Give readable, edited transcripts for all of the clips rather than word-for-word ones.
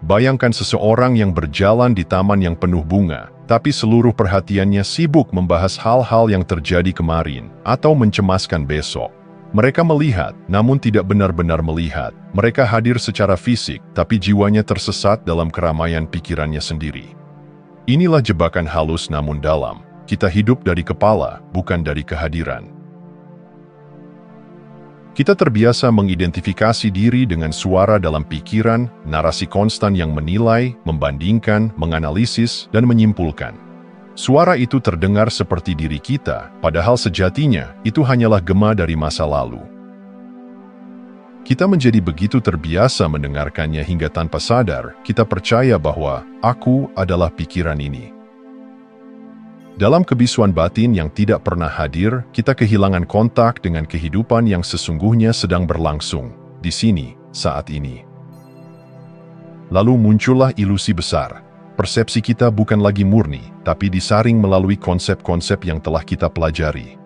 Bayangkan seseorang yang berjalan di taman yang penuh bunga, tapi seluruh perhatiannya sibuk membahas hal-hal yang terjadi kemarin atau mencemaskan besok. Mereka melihat, namun tidak benar-benar melihat. Mereka hadir secara fisik, tapi jiwanya tersesat dalam keramaian pikirannya sendiri. Inilah jebakan halus namun dalam. Kita hidup dari kepala, bukan dari kehadiran. Kita terbiasa mengidentifikasi diri dengan suara dalam pikiran, narasi konstan yang menilai, membandingkan, menganalisis, dan menyimpulkan. Suara itu terdengar seperti diri kita, padahal sejatinya itu hanyalah gema dari masa lalu. Kita menjadi begitu terbiasa mendengarkannya hingga tanpa sadar, kita percaya bahwa aku adalah pikiran ini. Dalam kebisuan batin yang tidak pernah hadir, kita kehilangan kontak dengan kehidupan yang sesungguhnya sedang berlangsung, di sini, saat ini. Lalu muncullah ilusi besar. Persepsi kita bukan lagi murni, tapi disaring melalui konsep-konsep yang telah kita pelajari.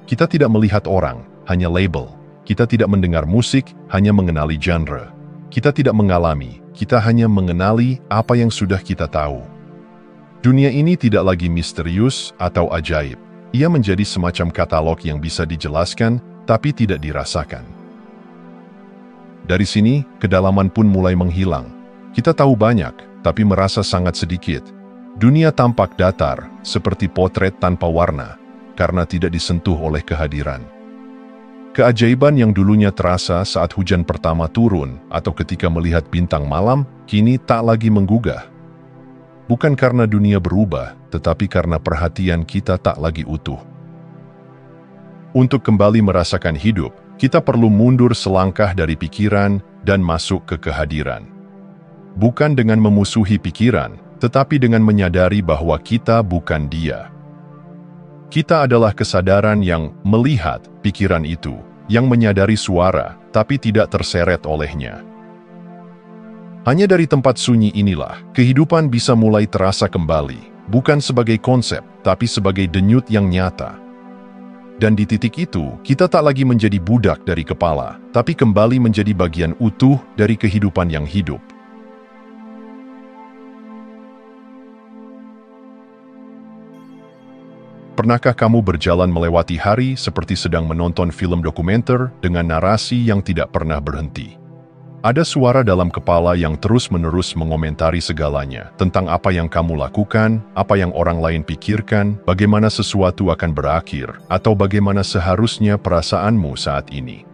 Kita tidak melihat orang, hanya label. Kita tidak mendengar musik, hanya mengenali genre. Kita tidak mengalami, kita hanya mengenali apa yang sudah kita tahu. Dunia ini tidak lagi misterius atau ajaib. Ia menjadi semacam katalog yang bisa dijelaskan, tapi tidak dirasakan. Dari sini, kedalaman pun mulai menghilang. Kita tahu banyak, tapi merasa sangat sedikit. Dunia tampak datar, seperti potret tanpa warna, karena tidak disentuh oleh kehadiran. Keajaiban yang dulunya terasa saat hujan pertama turun, atau ketika melihat bintang malam, kini tak lagi menggugah. Bukan karena dunia berubah, tetapi karena perhatian kita tak lagi utuh. Untuk kembali merasakan hidup, kita perlu mundur selangkah dari pikiran dan masuk ke kehadiran. Bukan dengan memusuhi pikiran, tetapi dengan menyadari bahwa kita bukan dia. Kita adalah kesadaran yang melihat pikiran itu, yang menyadari suara, tapi tidak terseret olehnya. Hanya dari tempat sunyi inilah, kehidupan bisa mulai terasa kembali, bukan sebagai konsep, tapi sebagai denyut yang nyata. Dan di titik itu, kita tak lagi menjadi budak dari kepala, tapi kembali menjadi bagian utuh dari kehidupan yang hidup. Pernahkah kamu berjalan melewati hari seperti sedang menonton film dokumenter dengan narasi yang tidak pernah berhenti? Ada suara dalam kepala yang terus-menerus mengomentari segalanya, tentang apa yang kamu lakukan, apa yang orang lain pikirkan, bagaimana sesuatu akan berakhir, atau bagaimana seharusnya perasaanmu saat ini.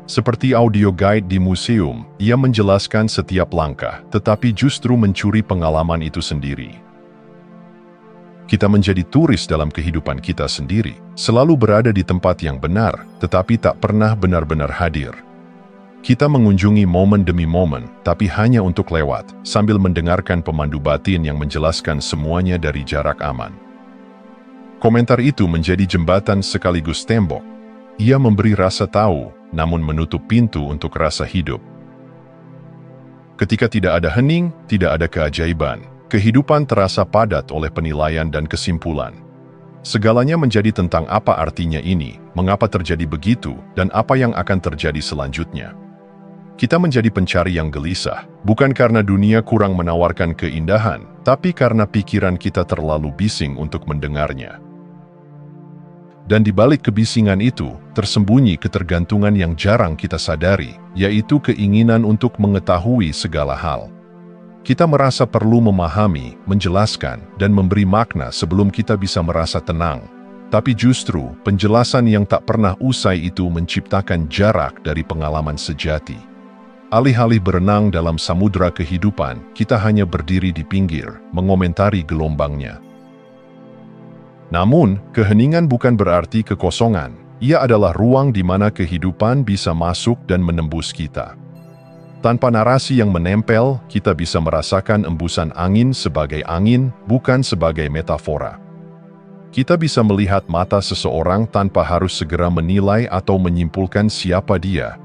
Seperti audio guide di museum, ia menjelaskan setiap langkah, tetapi justru mencuri pengalaman itu sendiri. Kita menjadi turis dalam kehidupan kita sendiri, selalu berada di tempat yang benar, tetapi tak pernah benar-benar hadir. Kita mengunjungi momen demi momen, tapi hanya untuk lewat, sambil mendengarkan pemandu batin yang menjelaskan semuanya dari jarak aman. Komentar itu menjadi jembatan sekaligus tembok. Ia memberi rasa tahu, namun menutup pintu untuk rasa hidup. Ketika tidak ada hening, tidak ada keajaiban. Kehidupan terasa padat oleh penilaian dan kesimpulan. Segalanya menjadi tentang apa artinya ini, mengapa terjadi begitu, dan apa yang akan terjadi selanjutnya. Kita menjadi pencari yang gelisah, bukan karena dunia kurang menawarkan keindahan, tapi karena pikiran kita terlalu bising untuk mendengarnya. Dan di balik kebisingan itu, tersembunyi ketergantungan yang jarang kita sadari, yaitu keinginan untuk mengetahui segala hal. Kita merasa perlu memahami, menjelaskan, dan memberi makna sebelum kita bisa merasa tenang. Tapi justru, penjelasan yang tak pernah usai itu menciptakan jarak dari pengalaman sejati. Alih-alih berenang dalam samudera kehidupan, kita hanya berdiri di pinggir, mengomentari gelombangnya. Namun, keheningan bukan berarti kekosongan. Ia adalah ruang di mana kehidupan bisa masuk dan menembus kita. Tanpa narasi yang menempel, kita bisa merasakan embusan angin sebagai angin, bukan sebagai metafora. Kita bisa melihat mata seseorang tanpa harus segera menilai atau menyimpulkan siapa dia.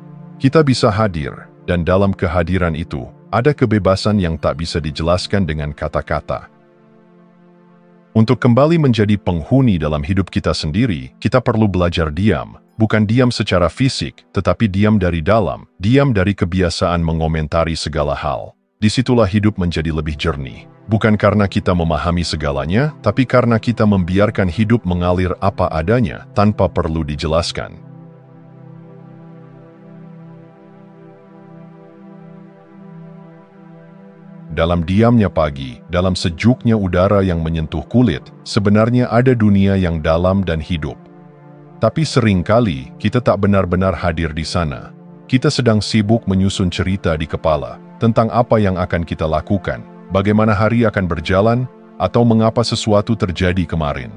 Kita bisa hadir, dan dalam kehadiran itu, ada kebebasan yang tak bisa dijelaskan dengan kata-kata. Untuk kembali menjadi penghuni dalam hidup kita sendiri, kita perlu belajar diam. Bukan diam secara fisik, tetapi diam dari dalam, diam dari kebiasaan mengomentari segala hal. Disitulah hidup menjadi lebih jernih. Bukan karena kita memahami segalanya, tapi karena kita membiarkan hidup mengalir apa adanya tanpa perlu dijelaskan. Dalam diamnya pagi, dalam sejuknya udara yang menyentuh kulit, sebenarnya ada dunia yang dalam dan hidup. Tapi seringkali kita tak benar-benar hadir di sana. Kita sedang sibuk menyusun cerita di kepala tentang apa yang akan kita lakukan, bagaimana hari akan berjalan, atau mengapa sesuatu terjadi kemarin.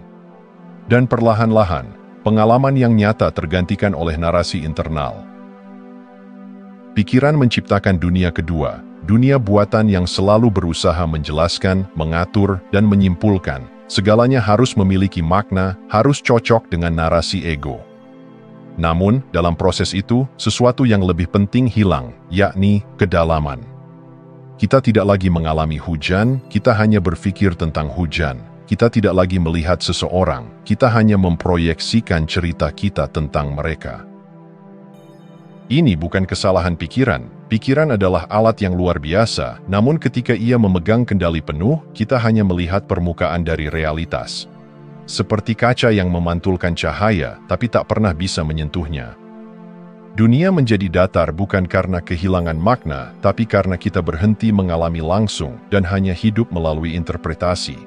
Dan perlahan-lahan, pengalaman yang nyata tergantikan oleh narasi internal. Pikiran menciptakan dunia kedua, dunia buatan yang selalu berusaha menjelaskan, mengatur, dan menyimpulkan. Segalanya harus memiliki makna, harus cocok dengan narasi ego. Namun, dalam proses itu, sesuatu yang lebih penting hilang, yakni kedalaman. Kita tidak lagi mengalami hujan, kita hanya berpikir tentang hujan. Kita tidak lagi melihat seseorang, kita hanya memproyeksikan cerita kita tentang mereka. Ini bukan kesalahan pikiran. Pikiran adalah alat yang luar biasa, namun ketika ia memegang kendali penuh, kita hanya melihat permukaan dari realitas. Seperti kaca yang memantulkan cahaya, tapi tak pernah bisa menyentuhnya. Dunia menjadi datar bukan karena kehilangan makna, tapi karena kita berhenti mengalami langsung dan hanya hidup melalui interpretasi.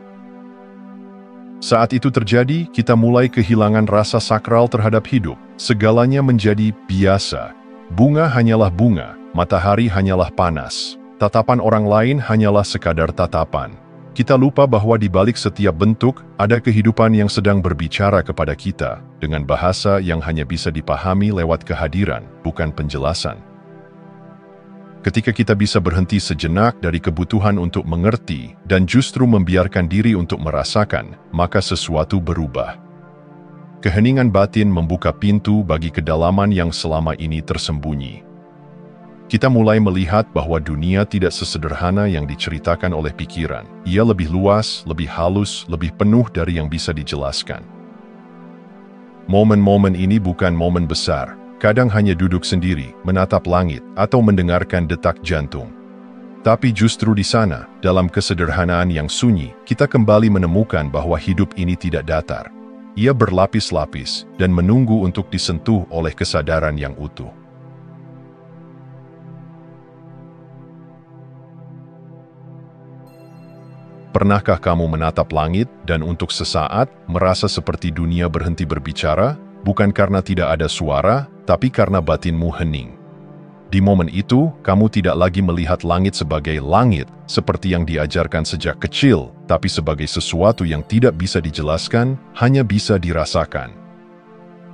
Saat itu terjadi, kita mulai kehilangan rasa sakral terhadap hidup. Segalanya menjadi biasa. Bunga hanyalah bunga, matahari hanyalah panas. Tatapan orang lain hanyalah sekadar tatapan. Kita lupa bahwa di balik setiap bentuk, ada kehidupan yang sedang berbicara kepada kita, dengan bahasa yang hanya bisa dipahami lewat kehadiran, bukan penjelasan. Ketika kita bisa berhenti sejenak dari kebutuhan untuk mengerti, dan justru membiarkan diri untuk merasakan, maka sesuatu berubah. Keheningan batin membuka pintu bagi kedalaman yang selama ini tersembunyi. Kita mulai melihat bahwa dunia tidak sesederhana yang diceritakan oleh pikiran. Ia lebih luas, lebih halus, lebih penuh dari yang bisa dijelaskan. Momen-momen ini bukan momen besar, kadang hanya duduk sendiri, menatap langit, atau mendengarkan detak jantung. Tapi justru di sana, dalam kesederhanaan yang sunyi, kita kembali menemukan bahwa hidup ini tidak datar. Ia berlapis-lapis dan menunggu untuk disentuh oleh kesadaran yang utuh. Pernahkah kamu menatap langit dan untuk sesaat merasa seperti dunia berhenti berbicara, bukan karena tidak ada suara, tapi karena batinmu hening? Di momen itu, kamu tidak lagi melihat langit sebagai langit, seperti yang diajarkan sejak kecil, tapi sebagai sesuatu yang tidak bisa dijelaskan, hanya bisa dirasakan.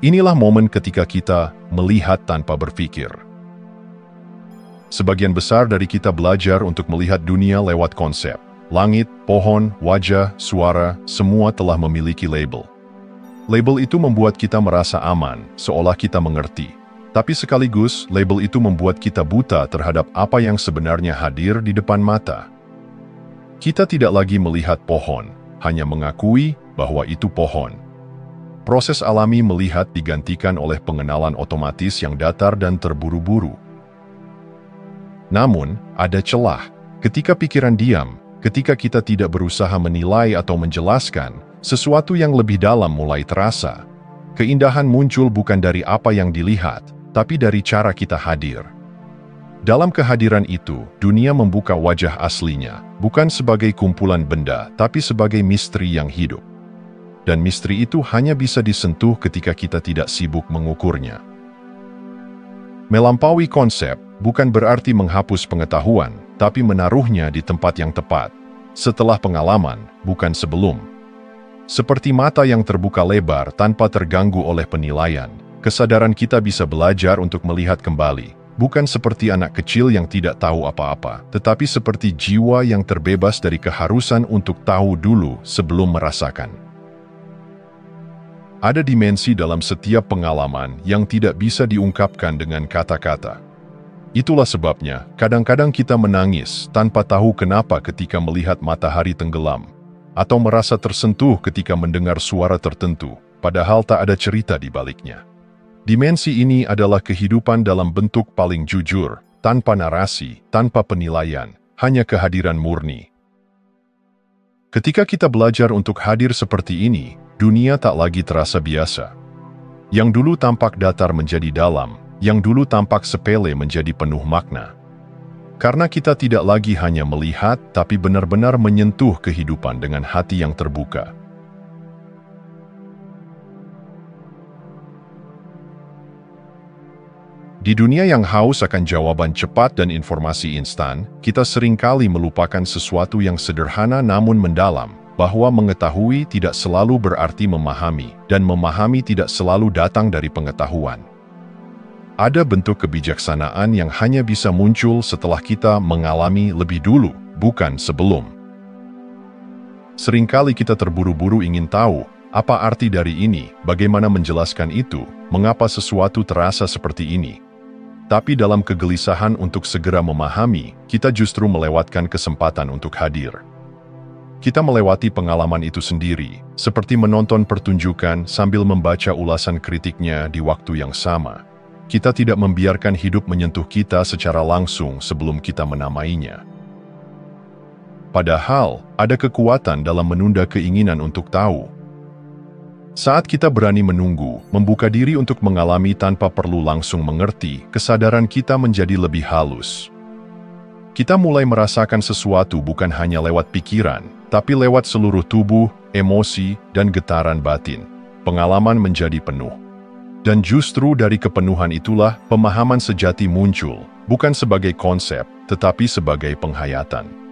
Inilah momen ketika kita melihat tanpa berpikir. Sebagian besar dari kita belajar untuk melihat dunia lewat konsep. Langit, pohon, wajah, suara, semua telah memiliki label. Label itu membuat kita merasa aman, seolah kita mengerti. Tapi sekaligus, label itu membuat kita buta terhadap apa yang sebenarnya hadir di depan mata. Kita tidak lagi melihat pohon, hanya mengakui bahwa itu pohon. Proses alami melihat digantikan oleh pengenalan otomatis yang datar dan terburu-buru. Namun, ada celah. Ketika pikiran diam, ketika kita tidak berusaha menilai atau menjelaskan, sesuatu yang lebih dalam mulai terasa. Keindahan muncul bukan dari apa yang dilihat, tapi dari cara kita hadir. Dalam kehadiran itu, dunia membuka wajah aslinya, bukan sebagai kumpulan benda, tapi sebagai misteri yang hidup. Dan misteri itu hanya bisa disentuh ketika kita tidak sibuk mengukurnya. Melampaui konsep bukan berarti menghapus pengetahuan, tapi menaruhnya di tempat yang tepat. Setelah pengalaman, bukan sebelum. Seperti mata yang terbuka lebar tanpa terganggu oleh penilaian, kesadaran kita bisa belajar untuk melihat kembali, bukan seperti anak kecil yang tidak tahu apa-apa, tetapi seperti jiwa yang terbebas dari keharusan untuk tahu dulu sebelum merasakan. Ada dimensi dalam setiap pengalaman yang tidak bisa diungkapkan dengan kata-kata. Itulah sebabnya, kadang-kadang kita menangis tanpa tahu kenapa ketika melihat matahari tenggelam, atau merasa tersentuh ketika mendengar suara tertentu, padahal tak ada cerita di baliknya. Dimensi ini adalah kehidupan dalam bentuk paling jujur, tanpa narasi, tanpa penilaian. hanya kehadiran murni. Ketika kita belajar untuk hadir seperti ini, dunia tak lagi terasa biasa. Yang dulu tampak datar menjadi dalam, yang dulu tampak sepele menjadi penuh makna. Karena kita tidak lagi hanya melihat, tapi benar-benar menyentuh kehidupan dengan hati yang terbuka. Di dunia yang haus akan jawaban cepat dan informasi instan, kita seringkali melupakan sesuatu yang sederhana namun mendalam, bahwa mengetahui tidak selalu berarti memahami, dan memahami tidak selalu datang dari pengetahuan. Ada bentuk kebijaksanaan yang hanya bisa muncul setelah kita mengalami lebih dulu, bukan sebelum. Seringkali kita terburu-buru ingin tahu, apa arti dari ini, bagaimana menjelaskan itu, mengapa sesuatu terasa seperti ini. Tapi dalam kegelisahan untuk segera memahami, kita justru melewatkan kesempatan untuk hadir. Kita melewati pengalaman itu sendiri, seperti menonton pertunjukan sambil membaca ulasan kritiknya di waktu yang sama. Kita tidak membiarkan hidup menyentuh kita secara langsung sebelum kita menamainya. Padahal, ada kekuatan dalam menunda keinginan untuk tahu. Saat kita berani menunggu, membuka diri untuk mengalami tanpa perlu langsung mengerti, kesadaran kita menjadi lebih halus. Kita mulai merasakan sesuatu bukan hanya lewat pikiran, tapi lewat seluruh tubuh, emosi, dan getaran batin. Pengalaman menjadi penuh. Dan justru dari kepenuhan itulah pemahaman sejati muncul, bukan sebagai konsep, tetapi sebagai penghayatan.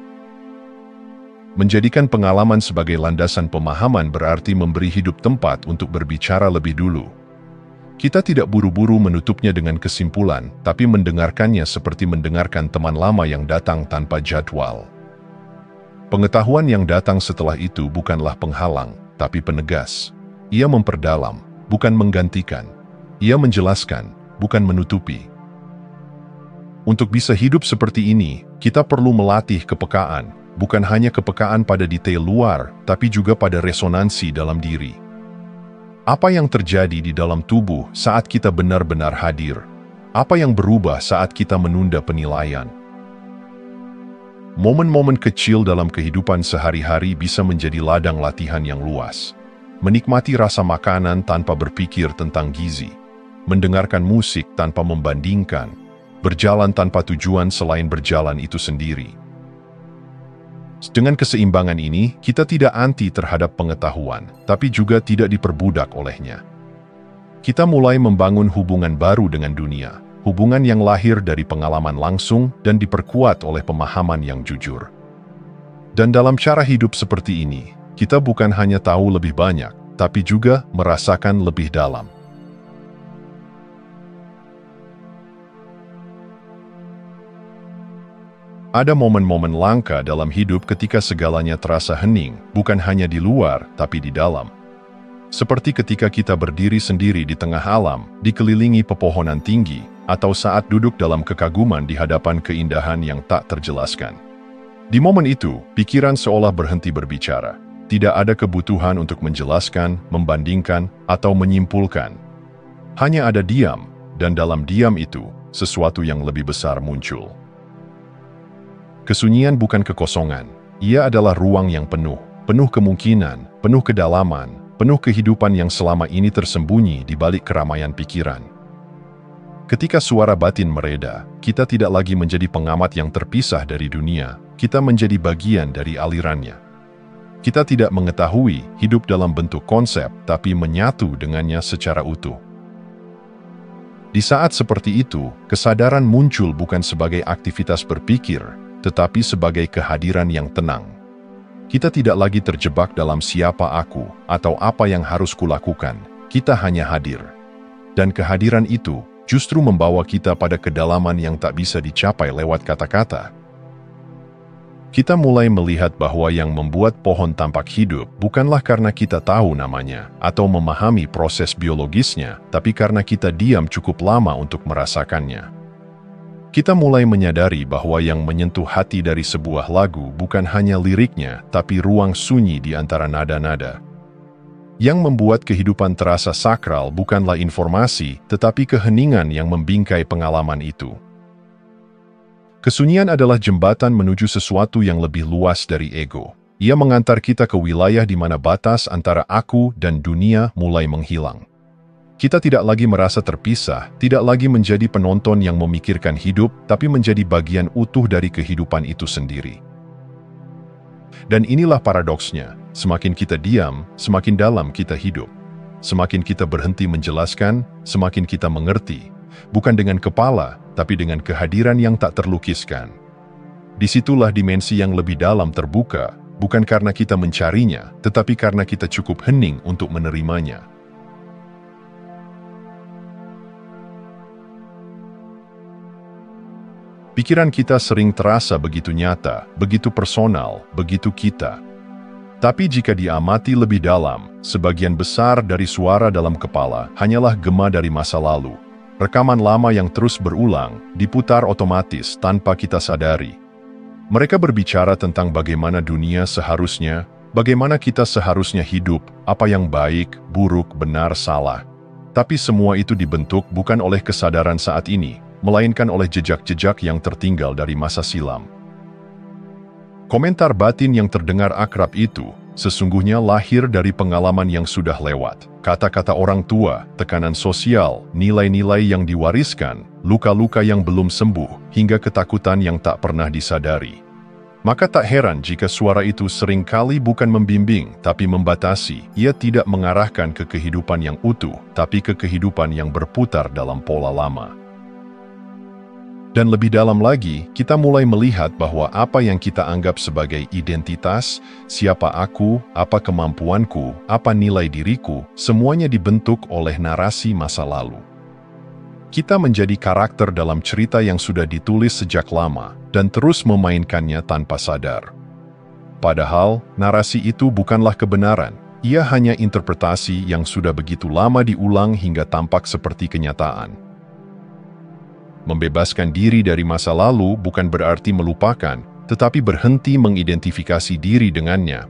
Menjadikan pengalaman sebagai landasan pemahaman berarti memberi hidup tempat untuk berbicara lebih dulu. Kita tidak buru-buru menutupnya dengan kesimpulan, tapi mendengarkannya seperti mendengarkan teman lama yang datang tanpa jadwal. Pengetahuan yang datang setelah itu bukanlah penghalang, tapi penegas. Ia memperdalam, bukan menggantikan. Ia menjelaskan, bukan menutupi. Untuk bisa hidup seperti ini, kita perlu melatih kepekaan, bukan hanya kepekaan pada detail luar, tapi juga pada resonansi dalam diri. Apa yang terjadi di dalam tubuh saat kita benar-benar hadir? Apa yang berubah saat kita menunda penilaian? Momen-momen kecil dalam kehidupan sehari-hari bisa menjadi ladang latihan yang luas. Menikmati rasa makanan tanpa berpikir tentang gizi. Mendengarkan musik tanpa membandingkan. Berjalan tanpa tujuan selain berjalan itu sendiri. Dengan keseimbangan ini, kita tidak anti terhadap pengetahuan, tapi juga tidak diperbudak olehnya. Kita mulai membangun hubungan baru dengan dunia, hubungan yang lahir dari pengalaman langsung dan diperkuat oleh pemahaman yang jujur. Dan dalam cara hidup seperti ini, kita bukan hanya tahu lebih banyak, tapi juga merasakan lebih dalam. Ada momen-momen langka dalam hidup ketika segalanya terasa hening, bukan hanya di luar, tapi di dalam. Seperti ketika kita berdiri sendiri di tengah alam, dikelilingi pepohonan tinggi, atau saat duduk dalam kekaguman di hadapan keindahan yang tak terjelaskan. Di momen itu, pikiran seolah berhenti berbicara. Tidak ada kebutuhan untuk menjelaskan, membandingkan, atau menyimpulkan. Hanya ada diam, dan dalam diam itu, sesuatu yang lebih besar muncul. Kesunyian bukan kekosongan, ia adalah ruang yang penuh kemungkinan, penuh kedalaman, penuh kehidupan yang selama ini tersembunyi di balik keramaian pikiran. Ketika suara batin mereda, kita tidak lagi menjadi pengamat yang terpisah dari dunia, kita menjadi bagian dari alirannya. Kita tidak mengetahui hidup dalam bentuk konsep, tapi menyatu dengannya secara utuh. Di saat seperti itu, kesadaran muncul bukan sebagai aktivitas berpikir, tetapi sebagai kehadiran yang tenang. Kita tidak lagi terjebak dalam siapa aku atau apa yang harus kulakukan. Kita hanya hadir. Dan kehadiran itu justru membawa kita pada kedalaman yang tak bisa dicapai lewat kata-kata. Kita mulai melihat bahwa yang membuat pohon tampak hidup bukanlah karena kita tahu namanya atau memahami proses biologisnya, tapi karena kita diam cukup lama untuk merasakannya. Kita mulai menyadari bahwa yang menyentuh hati dari sebuah lagu bukan hanya liriknya, tapi ruang sunyi di antara nada-nada. Yang membuat kehidupan terasa sakral bukanlah informasi, tetapi keheningan yang membingkai pengalaman itu. Kesunyian adalah jembatan menuju sesuatu yang lebih luas dari ego. Ia mengantar kita ke wilayah di mana batas antara aku dan dunia mulai menghilang. Kita tidak lagi merasa terpisah, tidak lagi menjadi penonton yang memikirkan hidup, tapi menjadi bagian utuh dari kehidupan itu sendiri. Dan inilah paradoksnya, semakin kita diam, semakin dalam kita hidup. Semakin kita berhenti menjelaskan, semakin kita mengerti. Bukan dengan kepala, tapi dengan kehadiran yang tak terlukiskan. Disitulah dimensi yang lebih dalam terbuka, bukan karena kita mencarinya, tetapi karena kita cukup hening untuk menerimanya. Pikiran kita sering terasa begitu nyata, begitu personal, begitu kita. Tapi jika diamati lebih dalam, sebagian besar dari suara dalam kepala hanyalah gema dari masa lalu. Rekaman lama yang terus berulang, diputar otomatis tanpa kita sadari. Mereka berbicara tentang bagaimana dunia seharusnya, bagaimana kita seharusnya hidup, apa yang baik, buruk, benar, salah. Tapi semua itu dibentuk bukan oleh kesadaran saat ini, melainkan oleh jejak-jejak yang tertinggal dari masa silam. Komentar batin yang terdengar akrab itu sesungguhnya lahir dari pengalaman yang sudah lewat. Kata-kata orang tua, tekanan sosial, nilai-nilai yang diwariskan, luka-luka yang belum sembuh, hingga ketakutan yang tak pernah disadari. Maka tak heran jika suara itu seringkali bukan membimbing, tapi membatasi. Ia tidak mengarahkan ke kehidupan yang utuh, tapi ke kehidupan yang berputar dalam pola lama. Dan lebih dalam lagi, kita mulai melihat bahwa apa yang kita anggap sebagai identitas, siapa aku, apa kemampuanku, apa nilai diriku, semuanya dibentuk oleh narasi masa lalu. Kita menjadi karakter dalam cerita yang sudah ditulis sejak lama, dan terus memainkannya tanpa sadar. Padahal, narasi itu bukanlah kebenaran, ia hanya interpretasi yang sudah begitu lama diulang hingga tampak seperti kenyataan. Membebaskan diri dari masa lalu bukan berarti melupakan, tetapi berhenti mengidentifikasi diri dengannya.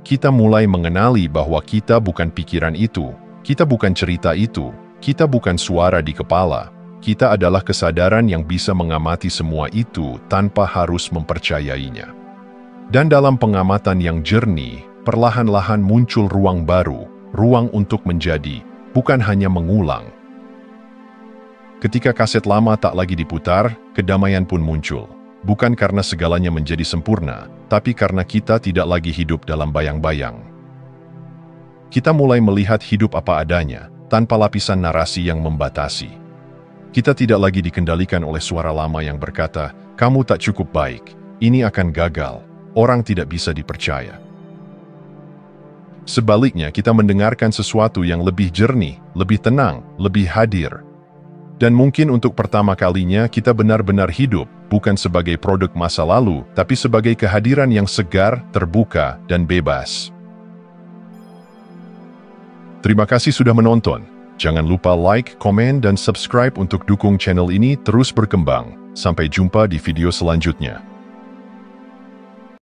Kita mulai mengenali bahwa kita bukan pikiran itu, kita bukan cerita itu, kita bukan suara di kepala, kita adalah kesadaran yang bisa mengamati semua itu tanpa harus mempercayainya. Dan dalam pengamatan yang jernih, perlahan-lahan muncul ruang baru, ruang untuk menjadi, bukan hanya mengulang. Ketika kaset lama tak lagi diputar, kedamaian pun muncul. Bukan karena segalanya menjadi sempurna, tapi karena kita tidak lagi hidup dalam bayang-bayang. Kita mulai melihat hidup apa adanya, tanpa lapisan narasi yang membatasi. Kita tidak lagi dikendalikan oleh suara lama yang berkata, "Kamu tak cukup baik, ini akan gagal, orang tidak bisa dipercaya." Sebaliknya, kita mendengarkan sesuatu yang lebih jernih, lebih tenang, lebih hadir. Dan mungkin untuk pertama kalinya kita benar-benar hidup, bukan sebagai produk masa lalu, tapi sebagai kehadiran yang segar, terbuka, dan bebas. Terima kasih sudah menonton. Jangan lupa like, komen, dan subscribe untuk dukung channel ini terus berkembang. Sampai jumpa di video selanjutnya.